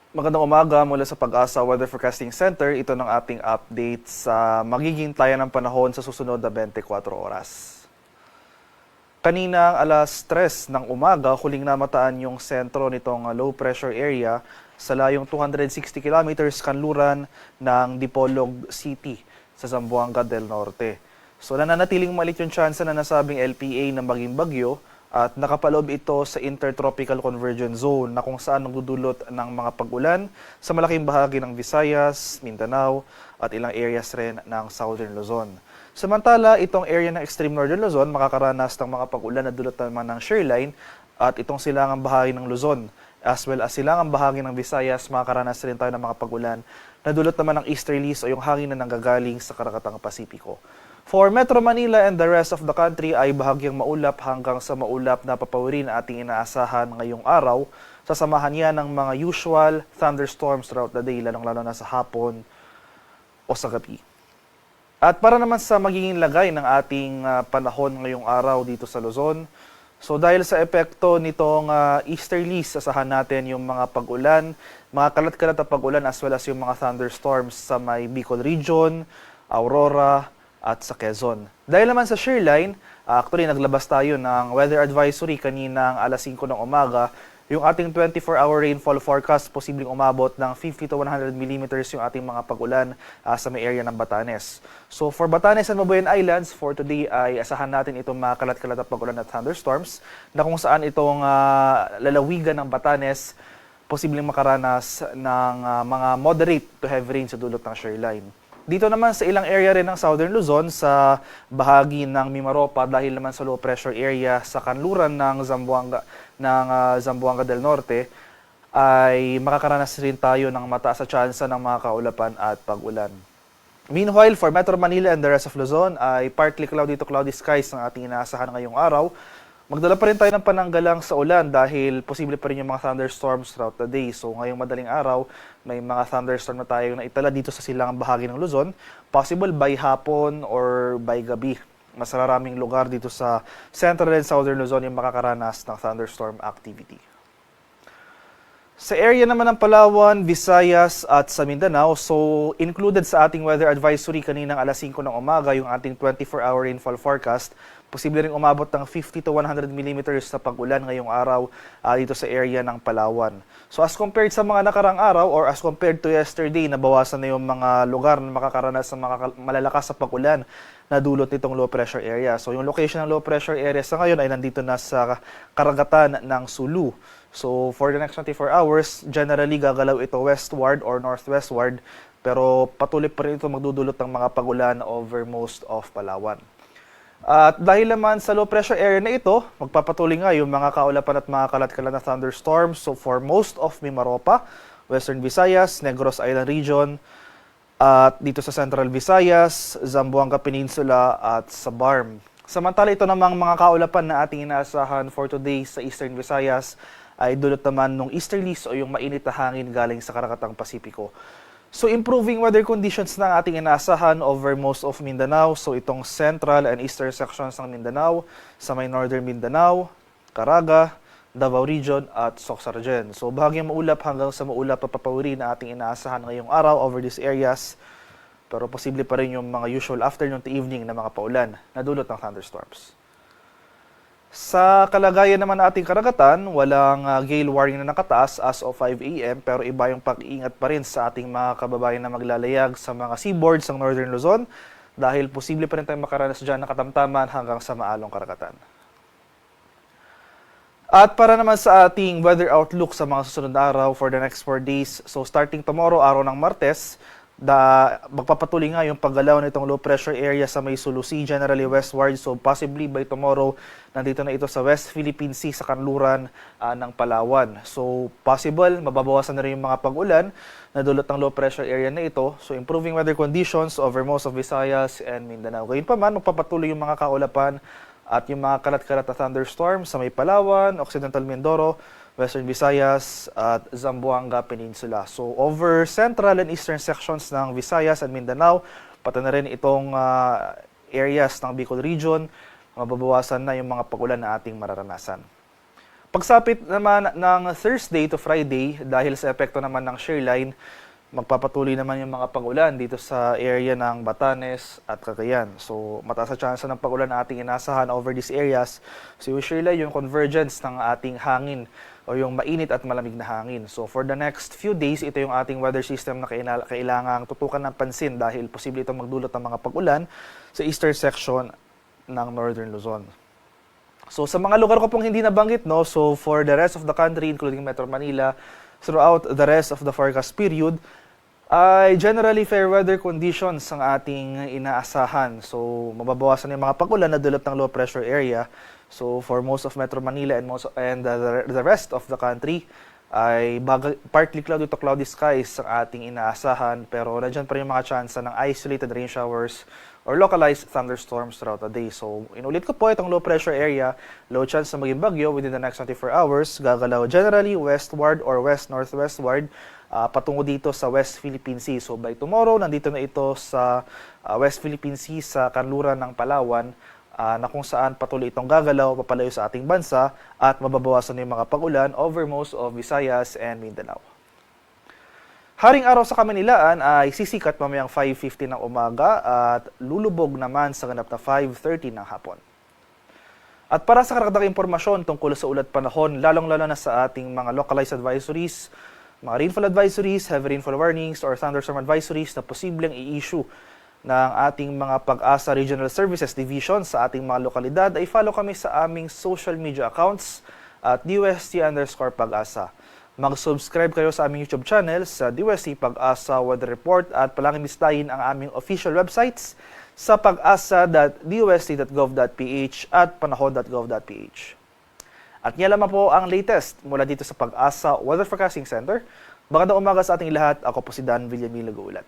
Magandang umaga mula sa Pag-asa Weather Forecasting Center. Ito ng ating update sa magiging taya ng panahon sa susunod na 24 oras. Kaninang alas 3 ng umaga, huling namataan yung sentro nitong low pressure area sa layong 260 kilometers kanluran ng Dipolog City sa Zamboanga del Norte. So nananatiling maliit yung tsansa na nasabing LPA na maging bagyo at nakapaloob ito sa Intertropical Convergence Zone na kung saan nagdudulot ng mga pag-ulan sa malaking bahagi ng Visayas, Mindanao at ilang areas rin ng Southern Luzon. Samantala, itong area ng Extreme Northern Luzon makakaranas ng mga pag-ulan na dulot naman ng shearline at itong silangang bahagi ng Luzon as well as silangang bahagi ng Visayas makakaranas rin tayo ng mga pag-ulan na dulot naman ng easterlies o yung hangin na nanggagaling sa karagatang Pasipiko. For Metro Manila and the rest of the country ay bahagyang maulap hanggang sa maulap na papawirin ating inaasahan ngayong araw. Sasamahan yan ng mga usual thunderstorms throughout the day, lalong-lalo na sa hapon o sa gabi. At para naman sa magiging lagay ng ating panahon ngayong araw dito sa Luzon, so dahil sa epekto nitong easterlies, asahan natin yung mga pag-ulan, mga kalat-kalat na pag-ulan as well as yung mga thunderstorms sa may Bicol Region, Aurora, at sa Quezon. Dahil naman sa shearline, actually naglabas tayo ng weather advisory kaninang alas 5 ng umaga. Yung ating 24-hour rainfall forecast, posibleng umabot ng 50 to 100 millimeters yung ating mga pag-ulan sa may area ng Batanes. So for Batanes and Mabuyan Islands, for today ay asahan natin itong mga kalat-kalat na pag-ulan at thunderstorms na kung saan itong lalawigan ng Batanes posibleng makaranas ng mga moderate to heavy rain sa dulot ng shearline. Dito naman sa ilang area rin ng Southern Luzon sa bahagi ng Mimaropa dahil naman sa low pressure area sa kanluran ng Zamboanga del Norte ay makakaranas rin tayo ng mataas na tsansa ng mga kaulapan at pag-ulan. Meanwhile, for Metro Manila and the rest of Luzon ay partly cloudy to cloudy skies ang ating inaasahan ngayong araw. Magdala pa rin tayo ng pananggalang sa ulan dahil posible pa rin yung mga thunderstorms throughout the day. So ngayong madaling araw, may mga thunderstorm na tayo na itala dito sa silangang bahagi ng Luzon. Possible by hapon or by gabi. Mas maraming lugar dito sa Central and Southern Luzon yung makakaranas ng thunderstorm activity. Sa area naman ng Palawan, Visayas at sa Mindanao, so included sa ating weather advisory kaninang alas 5 ng umaga yung ating 24-hour rainfall forecast. Posible rin umabot ng 50 to 100 millimeters sa pag-ulan ngayong araw dito sa area ng Palawan. So as compared sa mga nakarang araw or as compared to yesterday, nabawasan na yung mga lugar na makakaranas ng mga malalakas sa pag-ulan na dulot nitong low pressure area. So yung location ng low pressure area sa ngayon ay nandito na sa karagatan ng Sulu. So for the next 24 hours, generally gagalaw ito westward or northwestward, pero patuloy pa rin ito magdudulot ng mga pag-ulan over most of Palawan. At dahil naman sa low pressure area na ito, magpapatuloy nga yung mga kaulapan at mga kalat-kalat na thunderstorms. So for most of Mimaropa, Western Visayas, Negros Island Region, at dito sa Central Visayas, Zamboanga Peninsula at sa Barm. Samantala ito namang mga kaulapan na ating inaasahan for today sa Eastern Visayas ay dulot naman ng easterlies o yung mainit na hangin galing sa karagatang Pasipiko. So improving weather conditions na ating inaasahan over most of Mindanao. So itong central and eastern sections ng Mindanao, sa may northern Mindanao, Caraga, Davao Region at Soxargen. So bahagyang maulap hanggang sa maulap pa papawiri na ating inaasahan ngayong araw over these areas. Pero posible pa rin yung mga usual afternoon to evening na mga paulan na dulot ng thunderstorms. Sa kalagayan naman ng ating karagatan, walang gale warning na nakataas as of 5 a.m. pero iba yung pag-iingat pa rin sa ating mga kababayan na maglalayag sa mga seaboards ng Northern Luzon dahil posible pa rin tayong makaranas dyan ng katamtaman hanggang sa maalong karagatan. At para naman sa ating weather outlook sa mga susunod na araw for the next 4 days, so starting tomorrow, araw ng Martes, magpapatuloy nga yung paggalaw nitong low pressure area sa may Sulu Sea, generally westward. So possibly by tomorrow, nandito na ito sa West Philippine Sea sa kanluran ng Palawan. So possible, mababawasan na rin yung mga pag-ulan na dulot ng low pressure area na ito. So improving weather conditions over most of Visayas and Mindanao. Gayun pa man, magpapatuloy yung mga kaulapan at yung mga kalat-kalat na thunderstorm sa may Palawan, Occidental Mindoro, Western Visayas at Zamboanga Peninsula. So over central and eastern sections ng Visayas and Mindanao, pati na rin itong areas ng Bicol Region, mababawasan na yung mga pag-ulan na ating mararanasan. Pagsapit naman ng Thursday to Friday, dahil sa epekto naman ng shear line, magpapatuloy naman yung mga pag-ulan dito sa area ng Batanes at Cagayan. So, mataas na tsansa ng pag-ulan na ating inasahan over these areas. So, yung shear line, yung convergence ng ating hangin o yung mainit at malamig na hangin. So, for the next few days, ito yung ating weather system na kailangang tutukan ng pansin dahil posible itong magdulot ng mga pag-ulan sa eastern section ng Northern Luzon. So sa mga lugar ko pong hindi nabanggit, no, so for the rest of the country, including Metro Manila, throughout the rest of the forecast period, ay generally fair weather conditions ang ating inaasahan. So mababawasan yung mga pag-ulan na dulot ng low pressure area. So for most of Metro Manila and the rest of the country, ay partly cloudy to cloudy skies ang ating inaasahan, pero nandiyan pa rin yung mga tsansa ng isolated rain showers or localized thunderstorms throughout the day. So, inulit ko po itong low pressure area, low chance na maging bagyo within the next 24 hours, gagalaw generally westward or west-northwestward patungo dito sa West Philippine Sea. So, by tomorrow, nandito na ito sa West Philippine Sea sa kanluran ng Palawan, na kung saan patuloy itong gagalaw, papalayo sa ating bansa at mababawasan yung mga pag-ulan over most of Visayas and Mindanao. Haring araw sa Kamanilaan ay sisikat mamayang 5:50 ng umaga at lulubog naman sa ganap na 5:30 ng hapon. At para sa karagdagang impormasyon tungkol sa ulat panahon, lalong-lalo na sa ating mga localized advisories, mga rainfall advisories, heavy rainfall warnings, or thunderstorm advisories na posibleng i-issue ng ating mga Pag-asa Regional Services Division sa ating mga lokalidad, ay follow kami sa aming social media accounts at DUST_Pag-asa. Mag-subscribe kayo sa aming YouTube channel sa DUST Pag-asa Weather Report at palangin bistahin ang aming official websites sa pag-asa.dust.gov.ph at panahon.gov.ph. At yan lamang po ang latest mula dito sa Pag-asa Weather Forecasting Center. Magandang umaga sa ating lahat. Ako po si Dan Villamil Nag-uulat.